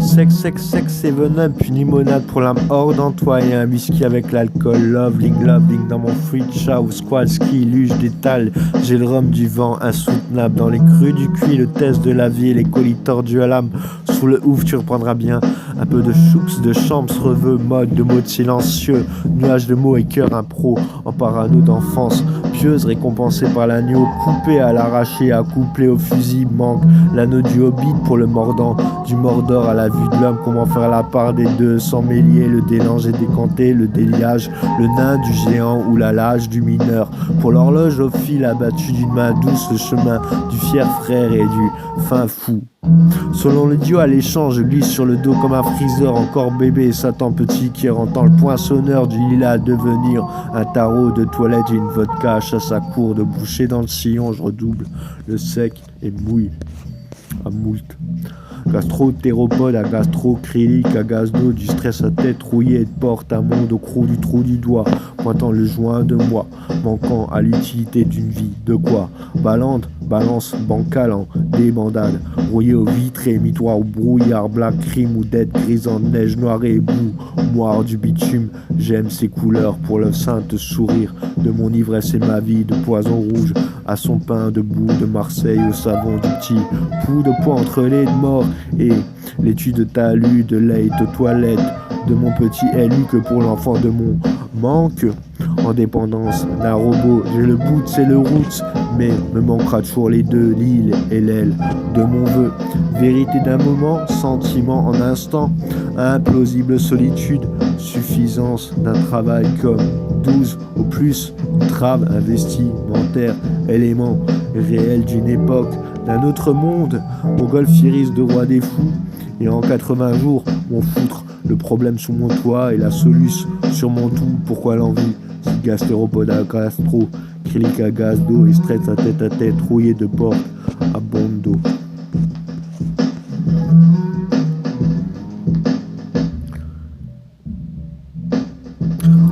Sex, 7-up, une limonade pour l'âme hors d'Antoine et un whisky avec l'alcool. Loving dans mon fridge house, Squalski, luge d'étal. J'ai le rhum du vent insoutenable dans les creux du cuit, le test de la vie et les colis tordus à l'âme. Sous le ouf, tu reprendras bien un peu de choups, de champs, reveux, mode de mots silencieux, nuages de mots et cœur impro en parano d'enfance. Pieuse récompensée par l'agneau, coupé à l'arraché, accouplé au fusil, manque l'anneau du hobbit pour le mordant, du Mordor à la vue de l'homme. Comment faire la part des deux sans mêlier, le délange et décanté, le déliage, le nain du géant ou la lâche du mineur. Pour l'horloge au fil abattu d'une main douce, le chemin du fier frère et du fin fou. Selon le dieu à l'échange, je glisse sur le dos comme un friseur, encore bébé, Satan petit qui entend le poinçonneur du lilas à devenir un tarot de toilette et une vodka, chasse à court de boucher dans le sillon, je redouble le sec et mouille à moult. Gastro-théropode à gastro-crylique, à gaz d'eau, du stress à tête rouillée et de porte à monde au creux du trou du doigt, pointant le joint de moi, manquant à l'utilité d'une vie. De quoi? Balance bancale en débandade, rouillé au vitré, miroir au brouillard, black crime ou dette grise en neige noire et boue, moire du bitume. J'aime ces couleurs pour le sainte sourire de mon ivresse et ma vie de poison rouge à son pain debout, de Marseille au savon du petit pou de poids entre les morts et l'étude de talus, de lait aux toilettes de mon petit élu que pour l'enfant de mon manque en dépendance d'un robot. J'ai le bout, c'est le roots, mais me manquera toujours les deux, l'île et l'aile de mon vœu. Vérité d'un moment, sentiment en instant, implausible solitude, suffisance d'un travail comme 12 au plus, trave investimentaire, élément réel d'une époque, d'un autre monde, mon golf iris de roi des fous, et en 80 jours, mon foutre, le problème sous mon toit et la soluce sur mon tout. Pourquoi l'envie? Gastéropoda, gastro, crylique à gaz d'eau et stress à tête rouillé de porte à bombe d'eau.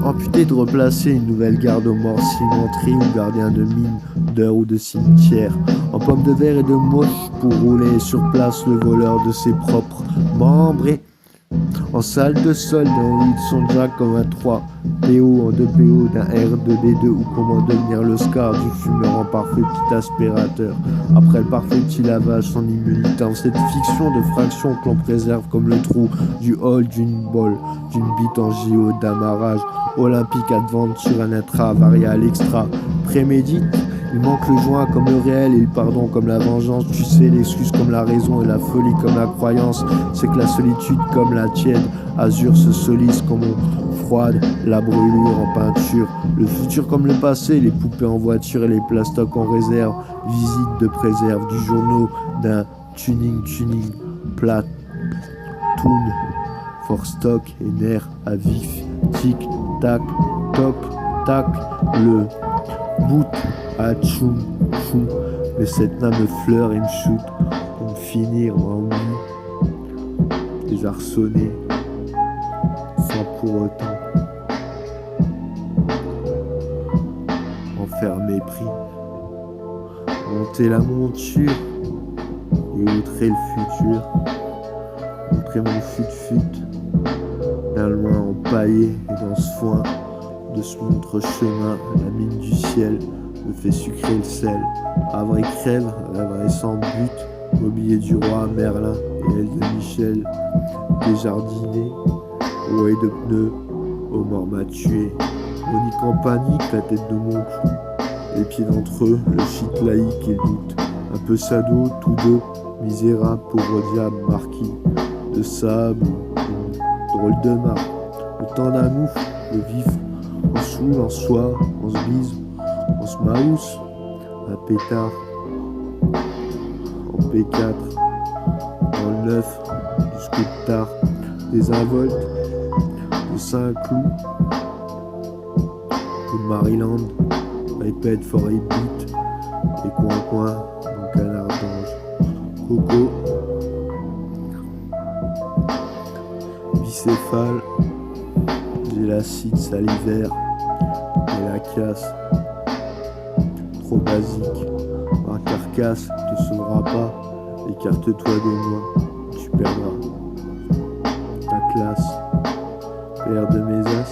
Amputé de replacer une nouvelle garde aux morts, cimenterie ou gardien de mine, d'heure ou de cimetière, en pommes de verre et de moche pour rouler sur place le voleur de ses propres membres et en salle de solde, en 8 son jack comme un 3 PO en 2 PO d'un R2D2 ou comment devenir l'Oscar du fumeur en parfait petit aspirateur. Après le parfait petit lavage, son immunité en cette fiction de fractions que l'on préserve comme le trou du hall d'une bolle, d'une bite en JO d'amarrage olympique adventure un intravarial extra prémédite. Il manque le joint comme le réel et le pardon comme la vengeance. Tu sais, l'excuse comme la raison et la folie comme la croyance. C'est que la solitude comme la tiède azur se solise comme on froide la brûlure en peinture. Le futur comme le passé, les poupées en voiture et les plastocs en réserve. Visite de préserve du journaux d'un tuning plate tune for stock et nerf à vif. Tic tac toc tac le bout à tchoum fou, mais cette nain me fleure et me shoot pour me finir en mou, désarçonné sans pour autant en faire mépris. Monter la monture et outrer le futur, montrer mon fut-fut d'un loin empaillé et dans ce foin de ce montre chemin, la mine du ciel me fait sucrer le sel. Havre et crève, rêverait sans but, mobilier du roi Merlin et elle de Michel, déjardinée, rouée de pneus, aux morts m'a tué. Monique en panique, la tête de mon cou, les pieds d'entre eux, le shit laïque et le doute. Un peu sado, tous deux, misérable, pauvre diable, marquis de sable, une drôle de marque. Le temps d'un ouf, le vif, on saoule, en soi, on se bise, on se maousse, un pétard, en P4, dans le 9, jusqu'au tard, des involtes, de Saint-Cloud, de Maryland, iPad for 8 bits, et coin, mon canard d'ange, Coco, bicéphale, j'ai l'acide salivaire et la casse, trop basique, carcasse te sauvera pas. Écarte-toi de moi, tu perdras ta classe. Père de mes as,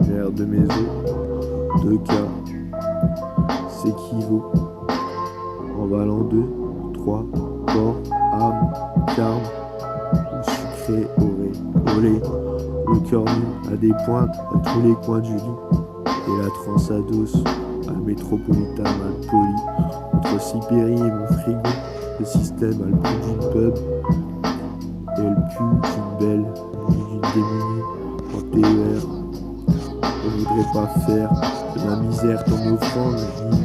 mère de mes os, 2 cas s'équivaut. En valant 2, 3, corps, âme, carne, ou sucré, olé. Le cœur nu a des pointes à tous les coins du lit. Et la transe à dos, à le métropolitain mal poli. Entre Sibérie et mon frigo, le système a le pouls d'une pub. Et le pue d'une belle, ni d'une démunie en TER. On voudrait pas faire de la misère ton offrande, ni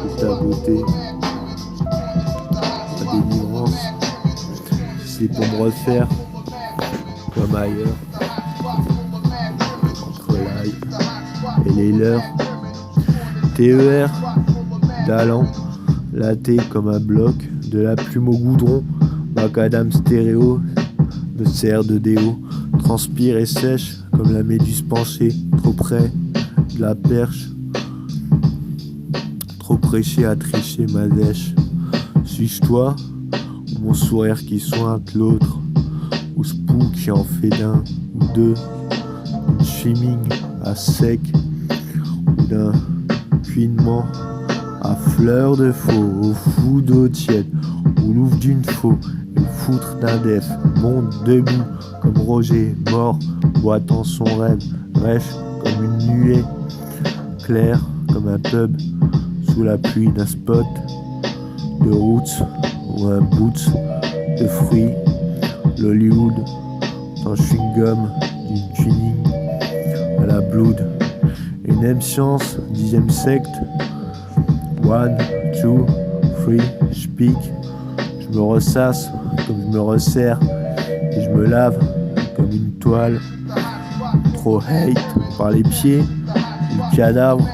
de ta beauté. La délivrance, c'est pour me refaire comme ailleurs. Entre l'ail et les leurs. TER, d'allant, laté comme un bloc, de la plume au goudron, macadam stéréo, de serre de déo, transpire et sèche comme la méduse penchée, trop près de la perche, trop prêché à tricher ma dèche. Suis-je toi, ou mon sourire qui sointe l'autre, ou spook qui en fait d'un ou deux, une chiming à sec, ou d'un cuinement à fleur de faux, au fou d'eau tiède, ou l'ouvre d'une faux, et le foutre d'un def, monte debout comme Roger, mort, boitant son rêve, rêche comme une nuée, clair comme un pub, sous la pluie d'un spot de roots, ou un boots de fruits, l'Hollywood, sans chewing-gum, d'une tuning à la blood, une M-science, 10e secte, 1, 2, 3, je pique, je me ressasse comme je me resserre, et je me lave comme une toile, trop hate par les pieds, le cadavre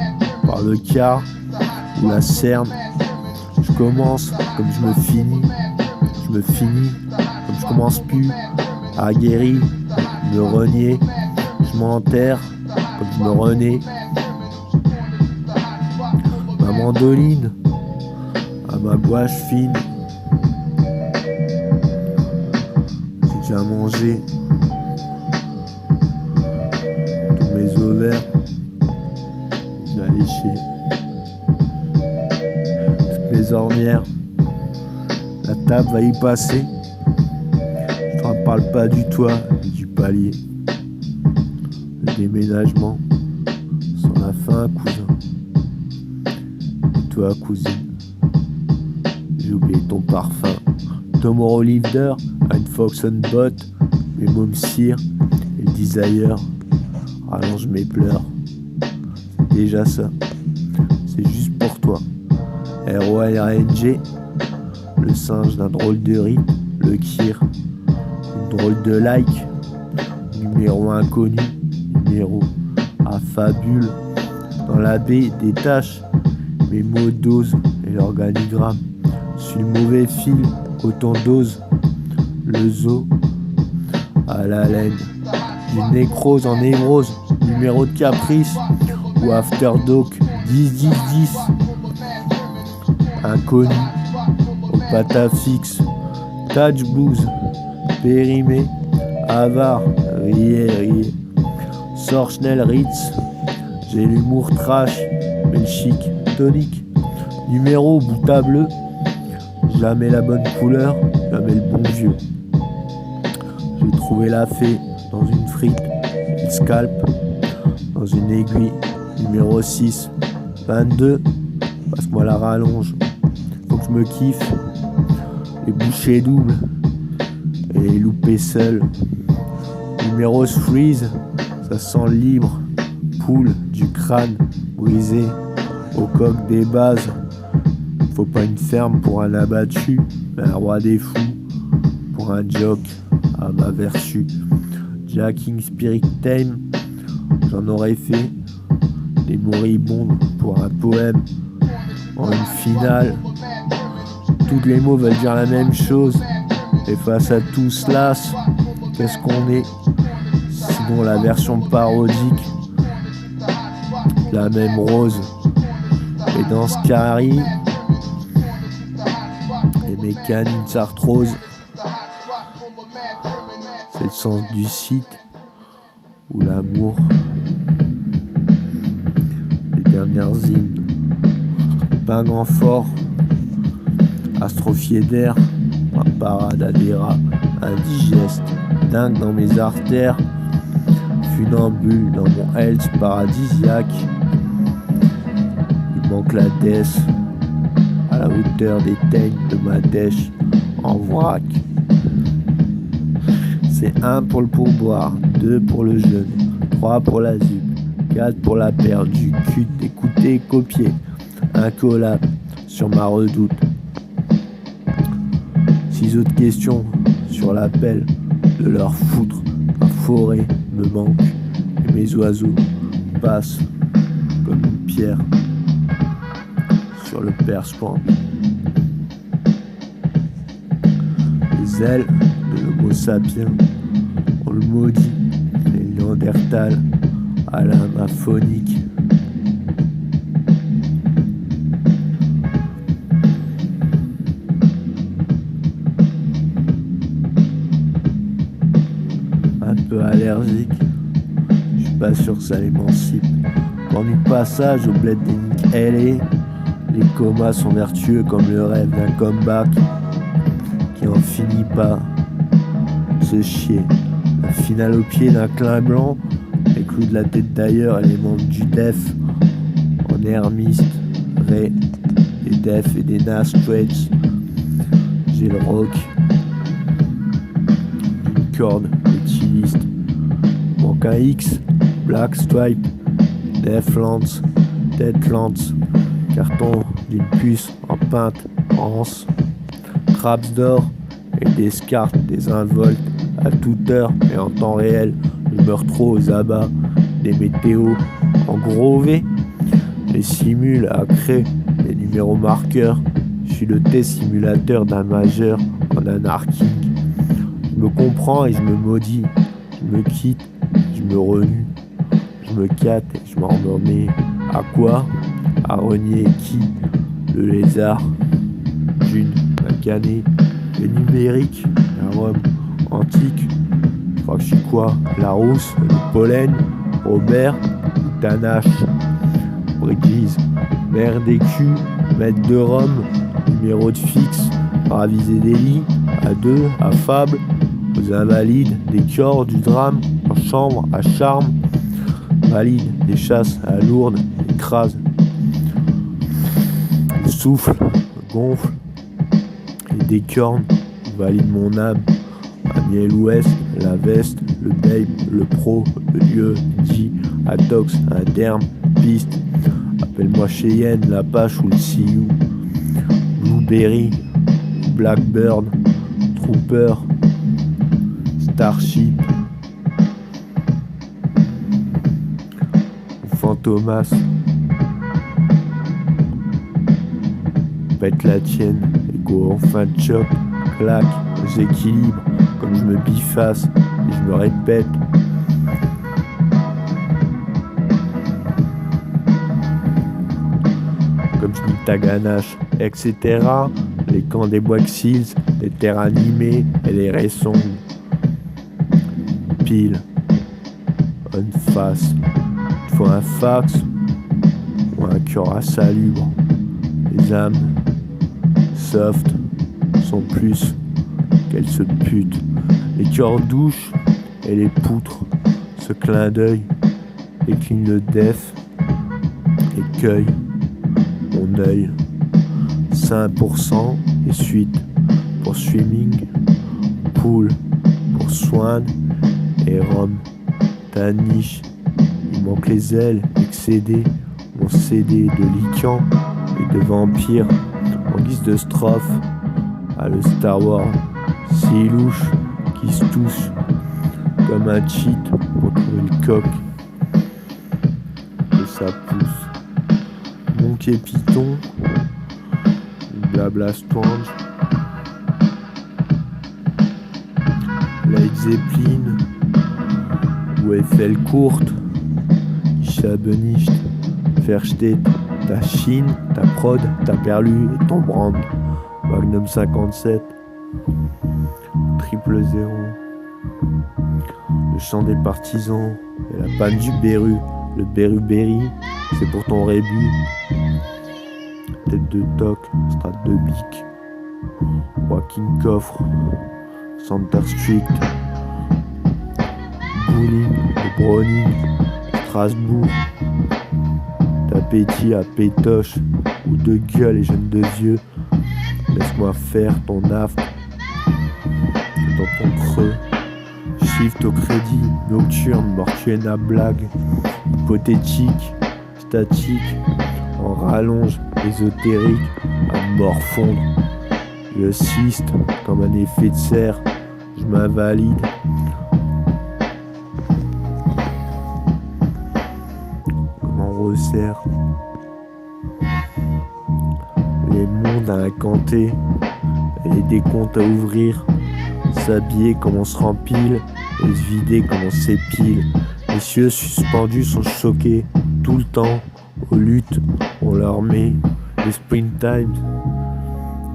par le quart, ou la cerne, je commence comme je me finis comme je commence plus, aguerri, me renier, je m'enterre comme je me renais. Ma mandoline à ma gouache fine, j'ai déjà mangé tous mes ovaires, j'ai léché toutes mes ornières, la table va y passer, je te parle pas du toit mais du palier, le déménagement sans la fin, cousin. Toi, cousine, j'ai oublié ton parfum. Tomorrow Lifter, une Fox on Bot, mes mômes cire et le desire rallonge mes pleurs. C'est déjà ça, c'est juste pour toi. RORNG, le singe d'un drôle de rythme, le kir, une drôle de like, numéro inconnu, numéro à fabule, dans la baie des tâches. Mes mots dosent et l'organigramme. Suis le mauvais fil, autant dose. Le zoo à la laine. D'une nécrose en névrose. Numéro de caprice ou after doc 10-10-10. Inconnu au patafix. Touch blues. Périmé. Avare. Riez. Sorchnel Ritz. J'ai l'humour trash. Mais le chic. Tonique, numéro bout à bleu, jamais la bonne couleur, jamais le bon vieux. J'ai trouvé la fée dans une frite, le scalp dans une aiguille, numéro 6, 22, passe-moi la rallonge, faut que je me kiffe, les bouchées doubles et les loupés seuls. Numéro freeze, ça sent libre, poule du crâne brisé. Au coq des bases, faut pas une ferme pour un abattu, mais un roi des fous pour un jock à ma vertu. Jacking Spirit Tame, j'en aurais fait des moribondes pour un poème. En une finale, tous les mots veulent dire la même chose, et face à tout cela, qu'est-ce qu'on est? Sinon la version parodique, la même rose. Et dans ce carré, mes canines s'arthrosent. C'est le sens du site ou l'amour. Les dernières hymnes. Pas un grand fort. Astrophié d'air. Ma parade à des rats. Indigeste. Dingue dans mes artères. Funambule dans mon health paradisiaque. Il manque la dèce à la hauteur des teignes de ma dèche en vrac. C'est 1 pour le pourboire, 2 pour le jeûne, 3 pour la zup, 4 pour la paire du cul d'écouter copier. Un collab sur ma redoute. 6 autres questions sur l'appel de leur foutre. Ma forêt me manque et mes oiseaux passent comme une pierre sur le perspon. Les ailes de l'homo sapiens on le maudit, les Néandertals à l'âme aphonique. Un peu allergique, je suis pas sûr que ça l'émancipe. M'ennuie de passage au bled des Nick LA. Les comas sont vertueux comme le rêve d'un comeback qui en finit pas se chier. La finale au pied d'un clin blanc, les clous de la tête d'ailleurs et les membres du def en hermiste, Ray, des def et des nas straits. J'ai le rock d'une corde utiliste. Manque un X, Black Stripe, Def Lance, Dead Lance. Carton d'une puce en peinte, anse, craps d'or et des scartes, des involtes à toute heure et en temps réel. Je me retrouve aux abats des météos en gros V, les simules à créer, les numéros marqueurs. Je suis le test simulateur d'un majeur en anarchique. Je me comprends et je me maudis, je me quitte, je me renoue, je me catte et je m'en remets. À quoi? À renier qui? Le lézard, June, la canée, le numérique, la Rome antique. Je crois que je suis quoi? La rousse, le pollen, Robert, Tanache, Bridges, mère des culs, maître de Rome, numéro de fixe, raviser des lits, à 2, à fable, aux invalides, des corps, du drame, en chambre, à charme, valide, des chasses à Lourdes, écrase. Souffle, gonfle, et des cornes, valide mon âme. Un miel ouest, la veste, le babe, le pro, le lieu, dit, atox, un derme, piste. Appelle-moi Cheyenne, la Pache ou le Sioux. Blueberry, Blackbird, Trooper, Starship. Fantomas. Pète la tienne, et go en fin de choc, claque, j'équilibre, comme je me biface, et je me répète. Comme je dis ta ganache, etc. Les camps des Black Seals, les terres animées et les raisons. Pile, on face, il faut un fax ou un cœur insalubre. Les âmes soft sont plus qu'elles se putent. Les cœurs douches et les poutres, ce clin d'œil décline le def et cueille mon œil. 5% et suite pour swimming, pool pour swan et rhum. Ta niche, il manque les ailes excédées, mon CD de liquant et de vampire en guise de strophe à le Star Wars. Si louche qui se touche comme un cheat pour trouver le coq et ça pousse. Monkey Python, Blabla Strange, Led Zeppelin ou Eiffel courte, Chabenicht, Verstedt, ta Chine, ta prod, ta perlu et ton brand. Wagner Magnum 57, 000. Le chant des partisans et la panne du Beru. Le Beru-Berry, c'est pour ton rébut. Tête de toc, strat de bic. Walking coffre, Center Street. Bowling, de Browning, Strasbourg. D'appétit à pétoche ou de gueule et jeunes de vieux. Laisse-moi faire ton afte dans ton creux. Shift au crédit, nocturne, mortuaire à blague. Hypothétique, statique, en rallonge, ésotérique, à morfondre. Je cyste comme un effet de serre, je m'invalide. M'en resserre. Les mondes à incanter, et les décomptes à ouvrir. S'habiller comme on se rempile, et se vider comme on s'épile. Les cieux suspendus sont choqués, tout le temps, aux luttes, on leur met les springtime,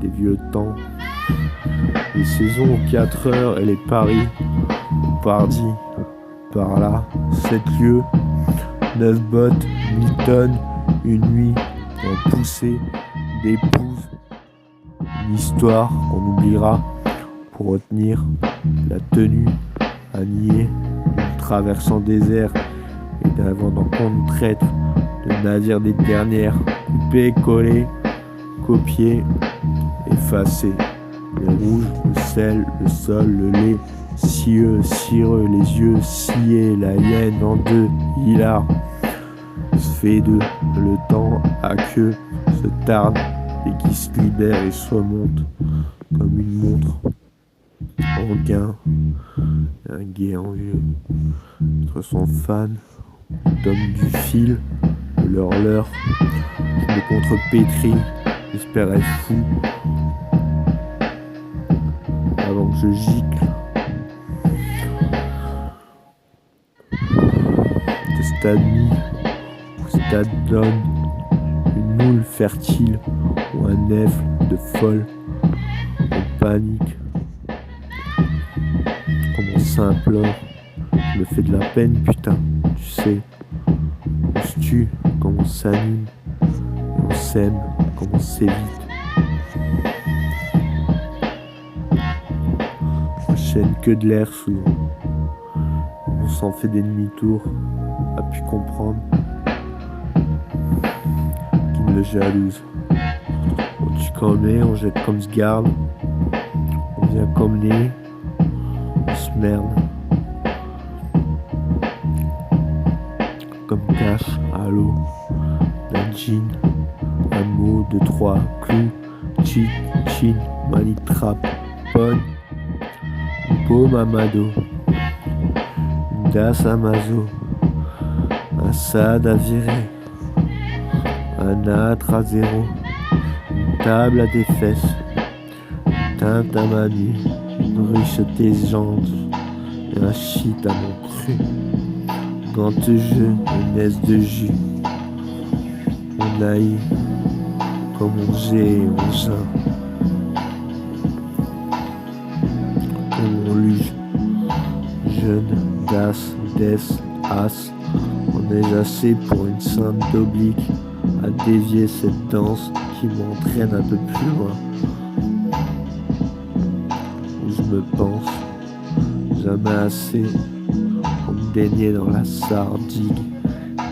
des vieux temps. Les saisons aux 4 heures et les paris, au pardi, par là, 7 lieues, 9 bottes, 1000 tonnes, une nuit, en poussée, d'épouse. Une histoire qu'on oubliera pour retenir la tenue à nier, traversant désert et d'un vent d'en compte traître, de navires des dernières, coupés, collés, copiés, effacés. Le rouge, le sel, le sol, le lait, cieux, cireux, les yeux sciés, la hyène en deux, hilar, se fait deux, le temps à queue, se tarde, et qui se libère et se remonte, comme une montre, en gain, un guet en vieux, entre son fan, tome du fil, de l'horleur, je me contrepétris, j'espère être fou, avant que je gicle. De stade mi, ou stade d'homme, une moule fertile, ou un nèfle de folle, en panique. Comme on s'implore, me fait de la peine, putain, tu sais. On se tue, comme on s'anime, et on s'aime, comme on s'évite. On chaîne que de l'air souvent. On s'en fait des demi-tours, a pu comprendre qu'il me jalouse. On tue comme les, on jette comme se garde, on vient comme les, on se merde. Comme cash à l'eau, d'un jean, un mot, de 3 clous, cheat, chin, manitrap, bonne, paume à mado, une das à mazo, un sad à virer, un âtre à zéro, une table à des fesses, une teinte à ma nuit, une riche à tes jambes, et un shit à mon cru. Quand te jeu, une aise de jus, on aille, comme on gée, on geint, comme on luge, jeune, das, des, as, on est assez pour une sainte d'oblique, à dévier cette danse qui m'entraîne un peu plus loin, où je me pense, jamais assez. Baigner dans la sardigue,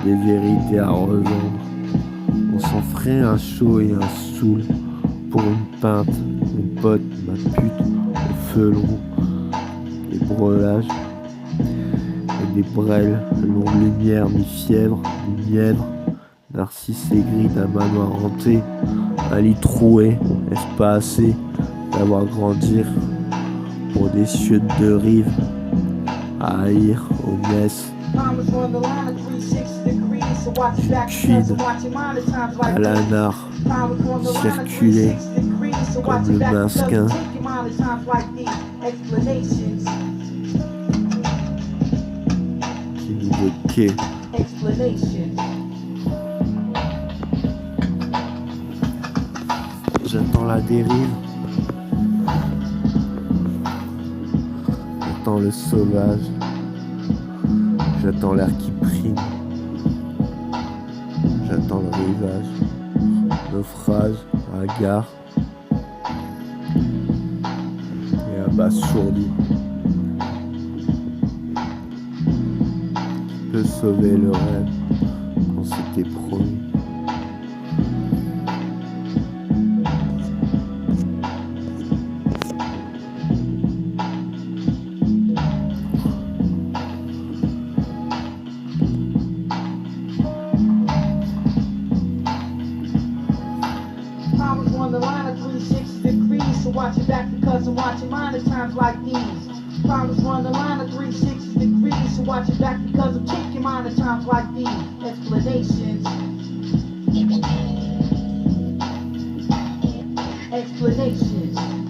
des vérités à revendre. On s'en ferait un chaud et un saoul pour une pinte, mon pote, ma pute, au felon, des brelages et des brels, longue lumière, mi-fièvre, mi-mièvre, narcisse aigri d'un manoir hanté, un lit troué, est-ce pas assez d'avoir grandir pour des cieux de rive? À haïr aux messes, du quid à l'anard, circuler comme le masquin. Qui nous veut quai. J'attends la dérive J'attends le sauvage, j'attends l'air qui prime, j'attends le rivage, naufrage à la gare et abasourdi. Qui peut sauver le rêve qu'on s'était promis? Powers on the line of 360 degrees, so watch your back because I'm watching mine at times like these. Powers run the line of 360 degrees, so watch your back because I'm taking mine at times like these. Explanations. Explanations.